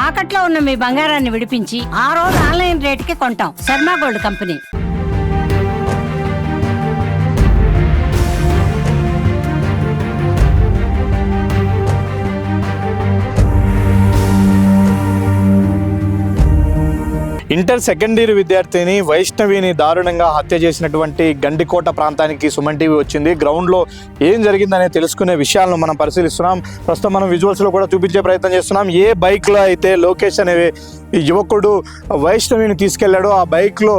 తాకట్లో ఉన్న మీ బంగారాన్ని విడిపించి ఆ రోజు ఆన్లైన్ రేటుకి కొంటాం. Sharma gold company. Inter second year విద్యార్థిని వైష్ణవిని దారుణంగా హత్య చేసినటువంటి గండికోట ప్రాంతానికి సుమన్ టీవీ వచ్చింది. గ్రౌండ్లో ఏం జరిగిందనే తెలుసుకునే విషయాలను మనం పరిశీలిస్తున్నాం. ప్రస్తుతం మనం విజువల్స్లో కూడా చూపించే ప్రయత్నం చేస్తున్నాం. ఏ బైక్లో అయితే లోకేష్ అనే యువకుడు వైష్ణవిని తీసుకెళ్లాడో ఆ బైక్లో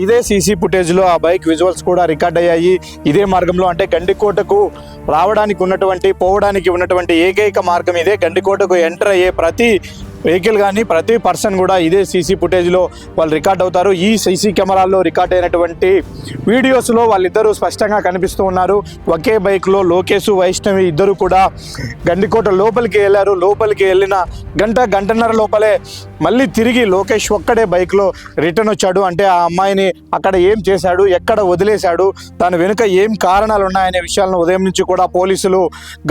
ఇదే సీసీ ఫుటేజ్లో ఆ బైక్ విజువల్స్ కూడా రికార్డ్ అయ్యాయి. ఇదే మార్గంలో అంటే గండికోటకు రావడానికి పోవడానికి ఉన్నటువంటి ఏకైక మార్గం ఇదే. గండికోటకు ఎంటర్ అయ్యే ప్రతి వెహికల్ కానీ ప్రతి పర్సన్ కూడా ఇదే సీసీ ఫుటేజ్లో వాళ్ళు రికార్డ్ అవుతారు. ఈ సీసీ కెమెరాల్లో రికార్డ్ అయినటువంటి వీడియోస్లో వాళ్ళిద్దరూ స్పష్టంగా కనిపిస్తూ ఉన్నారు. ఒకే బైక్లో లోకేష్ వైష్ణవి ఇద్దరు కూడా గండికోట లోపలికి వెళ్ళారు. లోపలికి వెళ్ళిన గంటన్నర లోపలే మళ్ళీ తిరిగి లోకేష్ ఒక్కడే బైక్లో రిటర్న్ వచ్చాడు. అంటే ఆ అమ్మాయిని అక్కడ ఏం చేశాడు, ఎక్కడ వదిలేశాడు, దాని వెనుక ఏం కారణాలు ఉన్నాయనే విషయాలను ఉదయం నుంచి కూడా పోలీసులు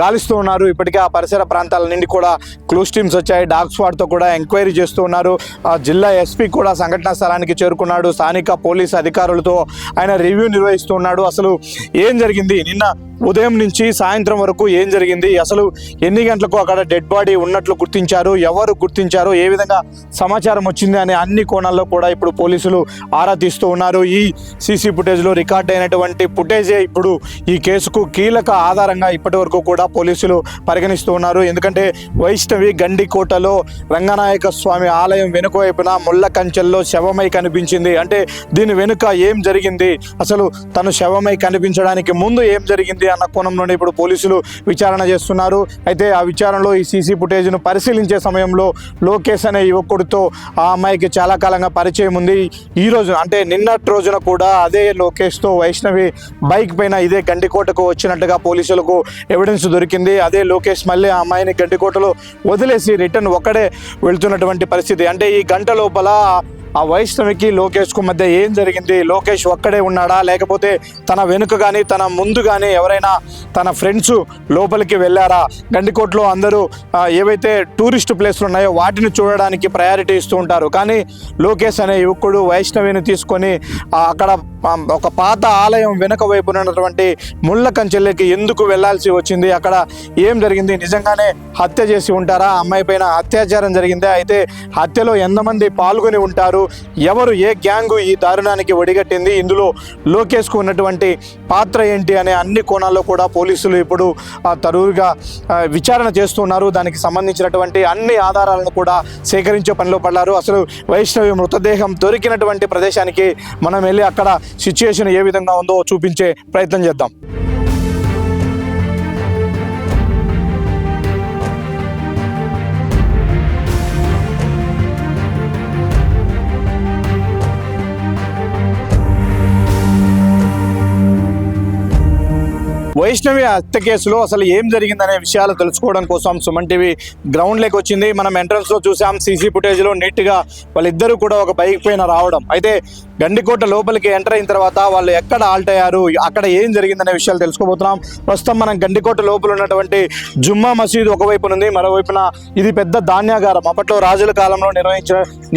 గాలిస్తూ ఉన్నారు. ఇప్పటికే ఆ పరిసర ప్రాంతాల నుండి కూడా క్లూస్ టీమ్స్ వచ్చాయి. డాగ్ స్క్వాడ్తో కూడా ఎంక్వైరీ చేస్తూ ఉన్నారు. ఆ జిల్లా ఎస్పీ కూడా సంఘటనా స్థలానికి చేరుకున్నాడు. స్థానిక పోలీసు అధికారులతో ఆయన రివ్యూ నిర్వహిస్తున్నాడు. అసలు ఏం జరిగింది, నిన్న ఉదయం నుంచి సాయంత్రం వరకు ఏం జరిగింది, అసలు ఎన్ని గంటలకు అక్కడ డెడ్ బాడీ ఉన్నట్లు గుర్తించారు, ఎవరు గుర్తించారు, ఏ విధంగా సమాచారం వచ్చింది అనే అన్ని కోణాల్లో కూడా ఇప్పుడు పోలీసులు ఆరా తీస్తూ ఉన్నారు. ఈ సీసీ ఫుటేజ్లో రికార్డ్ అయినటువంటి ఫుటేజే ఇప్పుడు ఈ కేసుకు కీలక ఆధారంగా ఇప్పటి వరకు కూడా పోలీసులు పరిగణిస్తూ ఉన్నారు. ఎందుకంటే వైష్ణవి గండికోటలో రంగనాయక స్వామి ఆలయం వెనుక వైపున ముళ్ళ కంచెల్లో శవమై కనిపించింది. అంటే దీని వెనుక ఏం జరిగింది, అసలు తను శవమై కనిపించడానికి ముందు ఏం జరిగింది అన్న కోణంలోనే ఇప్పుడు పోలీసులు విచారణ చేస్తున్నారు. అయితే ఆ విచారణలో ఈ సీసీ ఫుటేజ్ను పరిశీలించే సమయంలో లోకేష్ అనే యువకుడితో ఆ అమ్మాయికి చాలా కాలంగా పరిచయం ఉంది. ఈ రోజు అంటే నిన్నటి రోజున కూడా అదే లోకేష్తో వైష్ణవి బైక్ పైన ఇదే గండికోటకు వచ్చినట్టుగా పోలీసులకు ఎవిడెన్స్ దొరికింది. అదే లోకేష్ మళ్ళీ ఆ అమ్మాయిని గండికోటలో వదిలేసి రిటర్న్ ఒక్కడే వెళ్తున్నటువంటి పరిస్థితి. అంటే ఈ గంట లోపల ఆ వైష్ణవికి లోకేష్కు మధ్య ఏం జరిగింది, లోకేష్ ఒక్కడే ఉన్నాడా, లేకపోతే తన వెనుక కానీ తన ముందు కానీ ఎవరైనా తన ఫ్రెండ్స్ లోపలికి వెళ్ళారా? గండికోటలో అందరూ ఏవైతే టూరిస్ట్ ప్లేస్లు ఉన్నాయో వాటిని చూడడానికి ప్రయారిటీ ఇస్తూ ఉంటారు. కానీ లోకేష్ అనే యువకుడు వైష్ణవిని తీసుకొని అక్కడ ఒక పాత ఆలయం వెనుక వైపు ఉన్నటువంటి ముళ్ళ కంచెల్లోకి ఎందుకు వెళ్లాల్సి వచ్చింది, అక్కడ ఏం జరిగింది, నిజంగానే హత్య చేసి ఉంటారా, అమ్మాయి పైన అత్యాచారం జరిగిందే, అయితే హత్యలో ఎంతమంది పాల్గొని ఉంటారు, ఎవరు ఏ గ్యాంగు ఈ దారుణానికి ఒడిగట్టింది, ఇందులో లోకేష్కు ఉన్నటువంటి పాత్ర ఏంటి అనే అన్ని కోణాల్లో కూడా పోలీసులు ఇప్పుడు తరువుగా విచారణ చేస్తున్నారు. దానికి సంబంధించినటువంటి అన్ని ఆధారాలను కూడా సేకరించే పనిలో పడ్డారు. అసలు వైష్ణవి మృతదేహం దొరికినటువంటి ప్రదేశానికి మనం వెళ్ళి అక్కడ సిచ్యుయేషన్ ఏ విధంగా ఉందో చూపించే ప్రయత్నం చేద్దాం. వైష్ణవి హత్య కేసులో అసలు ఏం జరిగిందనే విషయాలు తెలుసుకోవడం కోసం సుమన్ టీవీ గ్రౌండ్లోకి వచ్చింది. మనం ఎంట్రన్స్లో చూసాం సీసీ ఫుటేజ్లో నీట్గా వాళ్ళిద్దరూ కూడా ఒక బైక్ పైన రావడం. అయితే గండికోట లోపలికి ఎంటర్ అయిన తర్వాత వాళ్ళు ఎక్కడ ఆల్ట్ అయ్యారు, అక్కడ ఏం జరిగిందనే విషయాలు తెలుసుకోబోతున్నాం. ప్రస్తుతం మనం గండికోట లోపల ఉన్నటువంటి జుమ్మా మసీదు ఒకవైపు ఉంది, మరోవైపున ఇది పెద్ద ధాన్యాగారం, అప్పట్లో రాజుల కాలంలో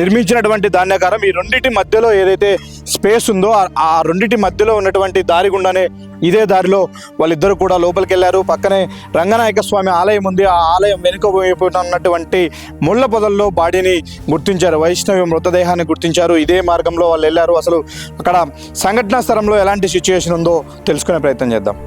నిర్మించినటువంటి ధాన్యాగారం. ఈ రెండింటి మధ్యలో ఏదైతే స్పేస్ ఉందో ఆ రెండింటి మధ్యలో ఉన్నటువంటి దారి గుండానే ఇదే దారిలో వాళ్ళిద్దరూ కూడా లోపలికి వెళ్ళారు. పక్కనే రంగనాయక స్వామి ఆలయం ఉంది. ఆ ఆలయం వెనుక వైపు ఉన్నటువంటి ముళ్ళ పొదల్లో బాడీని గుర్తించారు, వైష్ణవి మృతదేహాన్ని గుర్తించారు. ఇదే మార్గంలో వాళ్ళు వెళ్ళారు. అసలు అక్కడ సంఘటనా స్థలంలో ఎలాంటి సిచ్యుయేషన్ ఉందో తెలుసుకునే ప్రయత్నం చేద్దాం.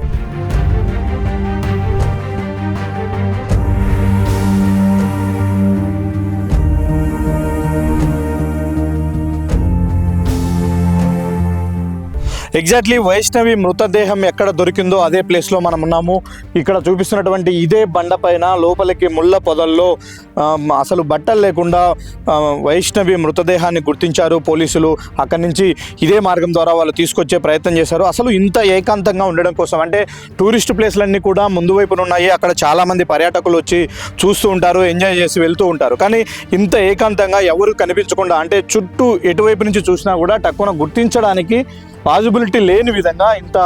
ఎగ్జాక్ట్లీ వైష్ణవి మృతదేహం ఎక్కడ దొరికిందో అదే ప్లేస్లో మనం ఉన్నాము. ఇక్కడ చూపిస్తున్నటువంటి ఇదే బండపైన లోపలికి ముళ్ళ పొదల్లో అసలు బట్టలు లేకుండా వైష్ణవి మృతదేహాన్ని గుర్తించారు పోలీసులు. అక్కడి నుంచి ఇదే మార్గం ద్వారా వాళ్ళు తీసుకొచ్చే ప్రయత్నం చేశారు. అసలు ఇంత ఏకాంతంగా ఉండడం కోసం, అంటే టూరిస్ట్ ప్లేస్లన్నీ కూడా ముందు వైపున ఉన్నాయి, అక్కడ చాలామంది పర్యాటకులు వచ్చి చూస్తూ ఉంటారు, ఎంజాయ్ చేసి వెళ్తూ ఉంటారు. కానీ ఇంత ఏకాంతంగా ఎవరు కనిపించకుండా, అంటే చుట్టూ ఎటువైపు నుంచి చూసినా కూడా టక్కున గుర్తించడానికి పాజిబిలిటీ లేని విధంగా ఇంత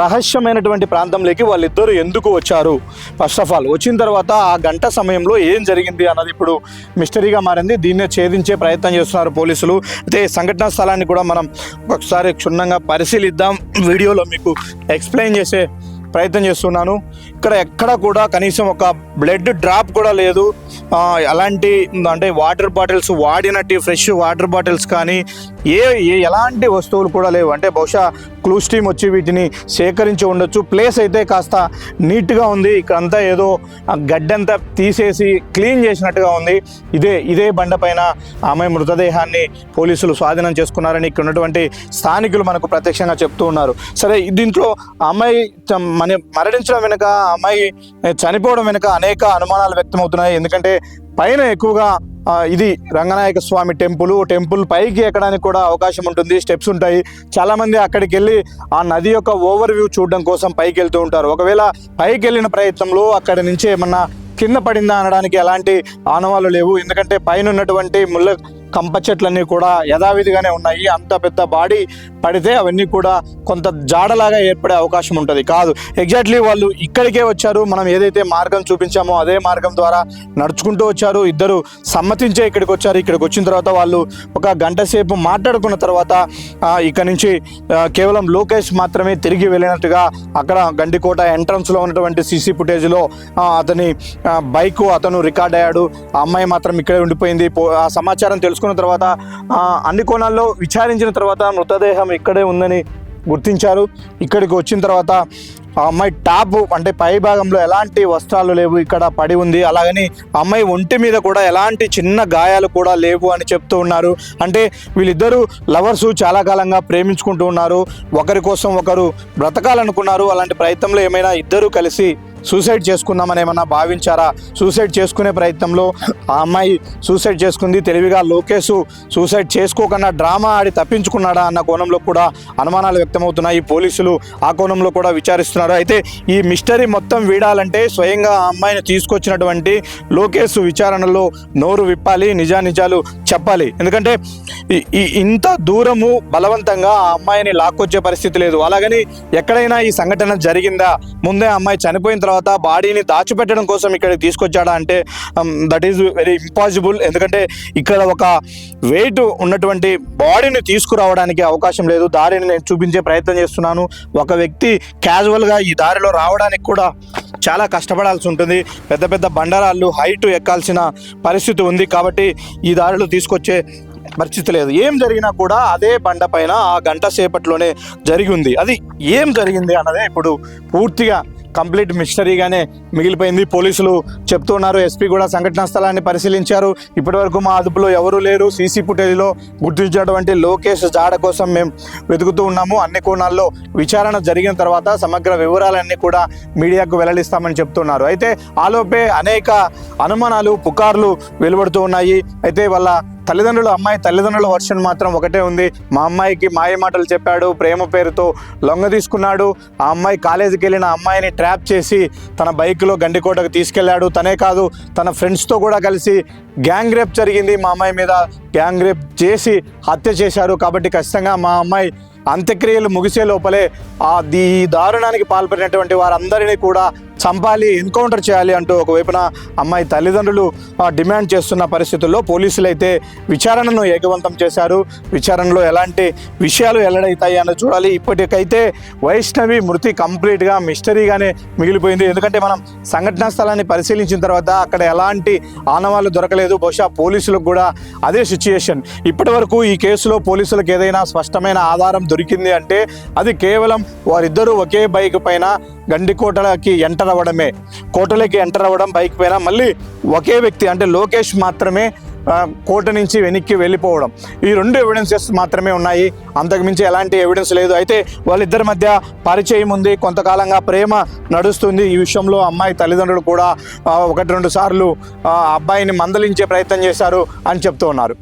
రహస్యమైనటువంటి ప్రాంతంలోకి వాళ్ళిద్దరూ ఎందుకు వచ్చారు? ఫస్ట్ ఆఫ్ ఆల్ వచ్చిన తర్వాత ఆ గంట సమయంలో ఏం జరిగింది అన్నది ఇప్పుడు మిస్టరీగా మారింది. దీన్నే ఛేదించే ప్రయత్నం చేస్తున్నారు పోలీసులు. అయితే సంఘటనా స్థలాన్ని కూడా మనం ఒకసారి క్షుణ్ణంగా పరిశీలిద్దాం. వీడియోలో మీకు ఎక్స్ప్లెయిన్ చేసే ప్రయత్నం చేస్తున్నాను. ఇక్కడ ఎక్కడ కూడా కనీసం ఒక బ్లడ్ డ్రాప్ కూడా లేదు. అలాంటి అంటే వాటర్ బాటిల్స్ వాడినట్టు ఫ్రెష్ వాటర్ బాటిల్స్ కానీ ఎలాంటి వస్తువులు కూడా లేవు. అంటే బహుశా క్లూస్ టీమ్ వచ్చి వీటిని సేకరించి ఉండొచ్చు. ప్లేస్ అయితే కాస్త నీట్గా ఉంది. ఇక్కడంతా ఏదో గడ్డంతా తీసేసి క్లీన్ చేసినట్టుగా ఉంది. ఇదే బండపైన ఆమె మృతదేహాన్ని పోలీసులు స్వాధీనం చేసుకున్నారని ఇక్కడ ఉన్నటువంటి స్థానికులు మనకు ప్రత్యక్షంగా చెప్తూ ఉన్నారు. సరే, దీంట్లో అమ్మాయి మరణించడం వెనుక, అమ్మాయి చనిపోవడం వెనుక అనేక అనుమానాలు వ్యక్తమవుతున్నాయి. ఎందుకంటే పైన ఎక్కువగా ఇది రంగనాయక స్వామి టెంపుల్ పైకి ఎక్కడానికి కూడా అవకాశం ఉంటుంది, స్టెప్స్ ఉంటాయి. చాలామంది అక్కడికి వెళ్ళి ఆ నది యొక్క ఓవర్ వ్యూ చూడడం కోసం పైకి వెళ్తూ ఉంటారు. ఒకవేళ పైకి వెళ్ళిన ప్రయత్నంలో అక్కడి నుంచి ఏమన్నా కింద పడిందా అనడానికి ఎలాంటి ఆనవాళ్ళు లేవు. ఎందుకంటే పైన ఉన్నటువంటి ముళ్ళ కంప చెట్లన్నీ కూడా యథావిధిగానే ఉన్నాయి. అంత పెద్ద బాడీ పడితే అవన్నీ కూడా కొంత జాడలాగా ఏర్పడే అవకాశం ఉంటుంది. కాదు, ఎగ్జాక్ట్లీ వాళ్ళు ఇక్కడికే వచ్చారు. మనం ఏదైతే మార్గం చూపించామో అదే మార్గం ద్వారా నడుచుకుంటూ వచ్చారు. ఇద్దరు సమ్మతించే ఇక్కడికి వచ్చారు. ఇక్కడికి వచ్చిన తర్వాత వాళ్ళు ఒక గంట సేపు మాట్లాడుకున్న తర్వాత ఇక్కడ నుంచి కేవలం లోకేష్ మాత్రమే తిరిగి వెళ్ళినట్టుగా అక్కడ గండికోట ఎంట్రన్స్లో ఉన్నటువంటి సీసీ ఫుటేజ్లో అతని బైక్ అతను రికార్డ్ అయ్యాడు. ఆ అమ్మాయి మాత్రం ఇక్కడే ఉండిపోయింది. ఆ సమాచారం తెలుసుకున్న తర్వాత అన్ని కోణాల్లో విచారించిన తర్వాత మృతదేహం ఇక్కడే ఉందని గుర్తించారు. ఇక్కడికి వచ్చిన తర్వాత ఆ అమ్మాయి టాప్ అంటే పై భాగంలో ఎలాంటి వస్త్రాలు లేవు, ఇక్కడ పడి ఉంది. అలాగని అమ్మాయి ఒంటి మీద కూడా ఎలాంటి చిన్న గాయాలు కూడా లేవు అని చెప్తూ ఉన్నారు. అంటే వీళ్ళిద్దరూ లవర్సు చాలా కాలంగా ప్రేమించుకుంటూ ఉన్నారు. ఒకరి కోసం ఒకరు బ్రతకాలనుకున్నారు. అలాంటి ప్రయత్నంలో ఏమైనా ఇద్దరూ కలిసి సూసైడ్ చేసుకుందామని ఏమన్నా భావించారా? సూసైడ్ చేసుకునే ప్రయత్నంలో ఆ అమ్మాయి సూసైడ్ చేసుకుంది. తెలివిగా లోకేష్ సూసైడ్ చేసుకోకుండా డ్రామా ఆడి తప్పించుకున్నాడా అన్న కోణంలో కూడా అనుమానాలు వ్యక్తమవుతున్నాయి. పోలీసులు ఆ కోణంలో కూడా విచారిస్తున్నారు. అయితే ఈ మిస్టరీ మొత్తం వీడాలంటే స్వయంగా ఆ అమ్మాయిని తీసుకొచ్చినటువంటి లోకేష్ విచారణలో నోరు విప్పాలి, నిజానిజాలు చెప్పాలి. ఎందుకంటే ఇంత దూరము బలవంతంగా ఆ అమ్మాయిని లాక్కొచ్చే పరిస్థితి లేదు. అలాగని ఎక్కడైనా ఈ సంఘటన జరిగిందా, ముందే ఆ అమ్మాయి చనిపోయిన తర్వాత బాడీని దాచిపెట్టడం కోసం ఇక్కడికి తీసుకొచ్చాడా అంటే దట్ ఈజ్ వెరీ ఇంపాసిబుల్. ఎందుకంటే ఇక్కడ ఒక వెయిట్ ఉన్నటువంటి బాడీని తీసుకురావడానికి అవకాశం లేదు. దారిని నేను చూపించే ప్రయత్నం చేస్తున్నాను. ఒక వ్యక్తి క్యాజువల్గా ఈ దారిలో రావడానికి కూడా చాలా కష్టపడాల్సి ఉంటుంది. పెద్ద పెద్ద బండరాళ్ళు హైట్ ఎక్కాల్సిన పరిస్థితి ఉంది. కాబట్టి ఈ దారిలో తీసుకొచ్చే పరిస్థితి లేదు. ఏం జరిగినా కూడా అదే బండ పైన ఆ గంట సేపట్లోనే జరిగి ఉంది. అది ఏం జరిగింది అన్నదే ఇప్పుడు పూర్తిగా కంప్లీట్ మిస్టరీగానే మిగిలిపోయింది. పోలీసులు చెప్తున్నారు. ఎస్పీ కూడా సంఘటనా స్థలాన్ని పరిశీలించారు. ఇప్పటివరకు మా అదుపులో ఎవరూ లేరు. సీసీ ఫుటేజ్లో గుర్తించినటువంటి లోకేష్ జాడ కోసం మేము వెతుకుతూ ఉన్నాము. అన్ని కోణాల్లో విచారణ జరిగిన తర్వాత సమగ్ర వివరాలన్నీ కూడా మీడియాకు వెల్లడిస్తామని చెప్తున్నారు. అయితే ఆలోపే అనేక అనుమానాలు, పుకార్లు వెలువడుతూ ఉన్నాయి. అయితే వాళ్ళ అమ్మాయి తల్లిదండ్రుల వర్షన్ మాత్రం ఒకటే ఉంది. మా అమ్మాయికి మాయ మాటలు చెప్పాడు, ప్రేమ పేరుతో లొంగ తీసుకున్నాడు. ఆ అమ్మాయి కాలేజీకి వెళ్ళిన అమ్మాయిని ట్రాప్ చేసి తన బైక్లో గండికోటకు తీసుకెళ్లాడు. తనే కాదు, తన ఫ్రెండ్స్తో కూడా కలిసి గ్యాంగ్ రేప్ జరిగింది. మా అమ్మాయి మీద గ్యాంగ్ రేప్ చేసి హత్య చేశారు. కాబట్టి ఖచ్చితంగా మా అమ్మాయి అంత్యక్రియలు ముగిసే లోపలే ఈ దారుణానికి పాల్పడినటువంటి వారందరినీ కూడా చంపాలి, ఎన్కౌంటర్ చేయాలి అంటూ ఒకవైపున అమ్మాయి తల్లిదండ్రులు డిమాండ్ చేస్తున్న పరిస్థితుల్లో పోలీసులు అయితే విచారణను ఏకవంతం చేశారు. విచారణలో ఎలాంటి విషయాలు వెల్లడవుతాయి అన్నది చూడాలి. ఇప్పటికైతే వైష్ణవి మృతి కంప్లీట్గా మిస్టరీగానే మిగిలిపోయింది. ఎందుకంటే మనం సంఘటనా స్థలాన్ని పరిశీలించిన తర్వాత అక్కడ ఎలాంటి ఆనవాళ్ళు దొరకలేదు. బహుశా పోలీసులకు కూడా అదే సిచ్యుయేషన్. ఇప్పటి వరకు ఈ కేసులో పోలీసులకు ఏదైనా స్పష్టమైన ఆధారం దొరికింది అంటే అది కేవలం వారిద్దరూ ఒకే బైక్ పైన గండికోటలకి ఎంటర్ అవ్వడమే. కోటలోకి ఎంటర్ అవ్వడం బైక్ పైన, మళ్ళీ ఒకే వ్యక్తి అంటే లోకేష్ మాత్రమే కోట నుంచి వెనక్కి వెళ్ళిపోవడం. ఈ రెండు ఎవిడెన్సెస్ మాత్రమే ఉన్నాయి. అంతకుమించి ఎలాంటి ఎవిడెన్స్ లేదు. అయితే వాళ్ళిద్దరి మధ్య పరిచయం ఉంది, కొంతకాలంగా ప్రేమ నడుస్తుంది. ఈ విషయంలో అమ్మాయి తల్లిదండ్రులు కూడా 1-2 సార్లు అబ్బాయిని మందలించే ప్రయత్నం చేశారు అని చెప్తూ ఉన్నారు.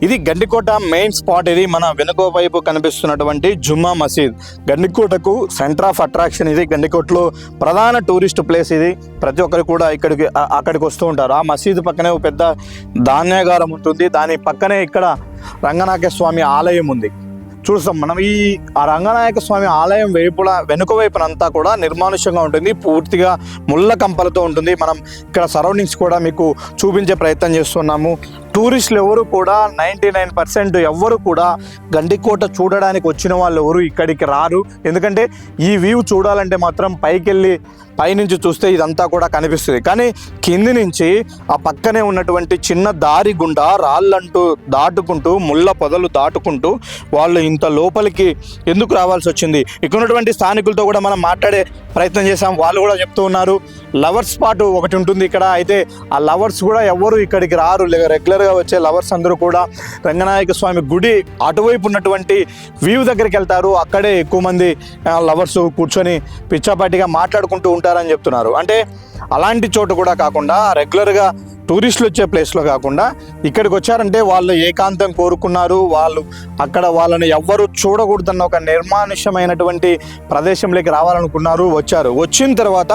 ఇది గండికోట మెయిన్ స్పాట్. ఇది మన వెనుక వైపు కనిపిస్తున్నటువంటి జుమ్మా మసీద్. గండికోటకు సెంటర్ ఆఫ్ అట్రాక్షన్ ఇది. గండికోటలో ప్రధాన టూరిస్ట్ ప్లేస్ ఇది. ప్రతి ఒక్కరు కూడా అక్కడికి వస్తూ ఉంటారు. ఆ మసీదు పక్కనే ఒక పెద్ద ధాన్యాగారం ఉంటుంది. దాని పక్కనే ఇక్కడ రంగనాయక స్వామి ఆలయం ఉంది. చూస్తాం మనం ఆ రంగనాయక స్వామి ఆలయం వెనుక వైపునంతా కూడా నిర్మానుష్యంగా ఉంటుంది. పూర్తిగా ముళ్ళ కంపలతో ఉంటుంది. మనం ఇక్కడ సరౌండింగ్స్ కూడా మీకు చూపించే ప్రయత్నం చేస్తున్నాము. టూరిస్టులు ఎవరు కూడా 99% ఎవ్వరు కూడా గండికోట చూడడానికి వచ్చిన వాళ్ళు ఎవరు ఇక్కడికి రారు. ఎందుకంటే ఈ వ్యూ చూడాలంటే మాత్రం పైనుంచి చూస్తే ఇదంతా కూడా కనిపిస్తుంది. కానీ కింది నుంచి ఆ పక్కనే ఉన్నటువంటి చిన్న దారి గుండా రాళ్ళంటూ దాటుకుంటూ ముళ్ళ పొదలు దాటుకుంటూ వాళ్ళు ఇంత లోపలికి ఎందుకు రావాల్సి వచ్చింది? ఇక్కడ ఉన్నటువంటి స్థానికులతో కూడా మనం మాట్లాడే ప్రయత్నం చేశాం. వాళ్ళు కూడా చెప్తూ ఉన్నారు లవర్స్ స్పాట్ ఒకటి ఉంటుంది ఇక్కడ. అయితే ఆ లవర్స్ కూడా ఎవరు ఇక్కడికి రారు. రెగ్యులర్గా వచ్చే లవర్స్ అందరూ కూడా రంగనాయక స్వామి గుడి అటువైపు ఉన్నటువంటి వ్యూ దగ్గరికి వెళ్తారు. అక్కడే ఎక్కువ మంది లవర్స్ కూర్చొని పిచ్చాపాటిగా మాట్లాడుకుంటూ ఉంటారని చెప్తున్నారు. అంటే అలాంటి చోటు కూడా కాకుండా రెగ్యులర్గా టూరిస్టులు వచ్చే ప్లేస్లో కాకుండా ఇక్కడికి వచ్చారంటే వాళ్ళు ఏకాంతం కోరుకున్నారు. అక్కడ వాళ్ళని ఎవ్వరూ చూడకూడదన్న ఒక నిర్మానుష్యమైనటువంటి ప్రదేశంలోకి రావాలనుకున్నారు. వచ్చిన తర్వాత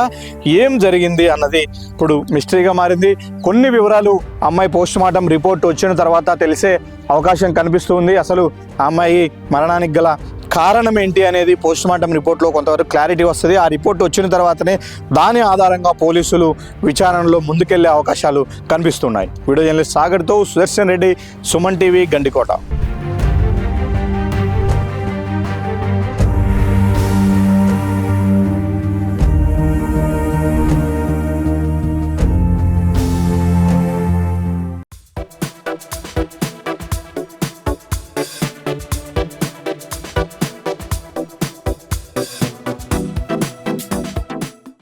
ఏం జరిగింది అన్నది ఇప్పుడు మిస్టరీగా మారింది. కొన్ని వివరాలు అమ్మాయి పోస్ట్ మార్టం రిపోర్ట్ వచ్చిన తర్వాత తెలిసే అవకాశం కనిపిస్తుంది. అసలు ఆ అమ్మాయి మరణానికి గల కారణం ఏంటి అనేది పోస్ట్ మార్టం రిపోర్ట్లో కొంతవరకు క్లారిటీ వస్తుంది. ఆ రిపోర్ట్ వచ్చిన తర్వాతనే దాని ఆధారంగా పోలీసులు విచారణలో ముందుకెళ్లే అవకాశాలు కనిపిస్తున్నాయి. వీడియో జర్నలిస్ట్ సాగర్తో సుదర్శన్ రెడ్డి, సుమన్ టీవీ, గండికోట.